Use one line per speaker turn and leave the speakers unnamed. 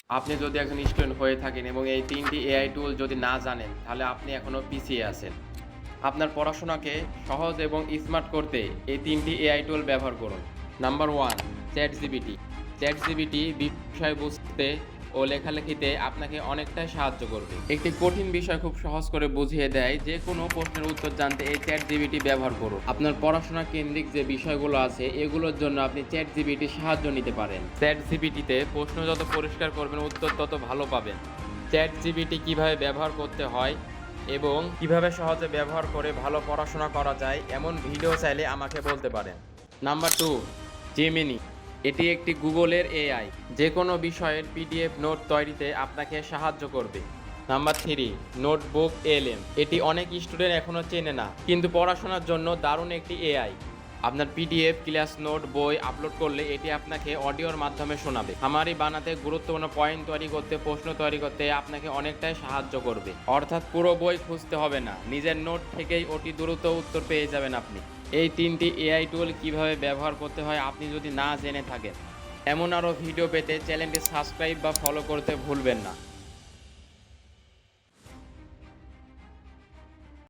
আপনি যদি একজন স্টুডেন্ট হয়ে থাকেন এবং এই ৩টি এআই টুল যদি না জানেন, তাহলে আপনি এখনও পিছিয়ে আছেন। আপনার পড়াশোনাকে সহজ এবং স্মার্ট করতে এই ৩টি এআই টুল ব্যবহার করুন। Number 1, ChatGPT। ChatGPT বিষয় বুঝতে ও লেখালেখিতে আপনাকে অনেকটাই সাহায্য করবে। একটি কঠিন বিষয় খুব সহজ করে বুঝিয়ে দেয়। যে কোনো প্রশ্নের উত্তর জানতে এই ChatGPT ব্যবহার করুন। আপনার পড়াশোনা কেন্দ্রিক যে বিষয়গুলো আছে এগুলোর জন্য আপনি ChatGPT সাহায্য নিতে পারেন। ChatGPT-তে প্রশ্ন যত পরিষ্কার করবেন উত্তর তত ভালো পাবেন। ChatGPT কিভাবে ব্যবহার করতে হয় এবং কিভাবে সহজে ব্যবহার করে ভালো পড়াশোনা করা যায় এমন ভিডিও চাইলে আমাকে বলতে পারেন। Number 2, Gemini. এটি একটি গুগলের এআই। যে কোনো বিষয়ের পিডিএফ নোট তৈরিতে আপনাকে সাহায্য করবে। নাম্বার 3, নোটবুক এলএম। এটি অনেক স্টুডেন্ট এখনও চেনে না, কিন্তু পড়াশোনার জন্য দারুণ একটি এআই। আপনার পিডিএফ, ক্লাস নোট, বই আপলোড করলে এটি আপনাকে অডিওর মাধ্যমে শোনাবে। সামারি বানাতে, গুরুত্বপূর্ণ পয়েন্ট তৈরি করতে, প্রশ্ন তৈরি করতে আপনাকে অনেকটাই সাহায্য করবে। অর্থাৎ পুরো বই খুঁজতে হবে না, নিজের নোট থেকেই অতি দ্রুত উত্তর পেয়ে যাবেন আপনি। এই 3টি এআই টুল কিভাবে ব্যবহার করতে হয় আপনি যদি না জেনে থাকেন, এমন আরও ভিডিও পেতে চ্যানেলটি সাবস্ক্রাইব বা ফলো করতে ভুলবেন না।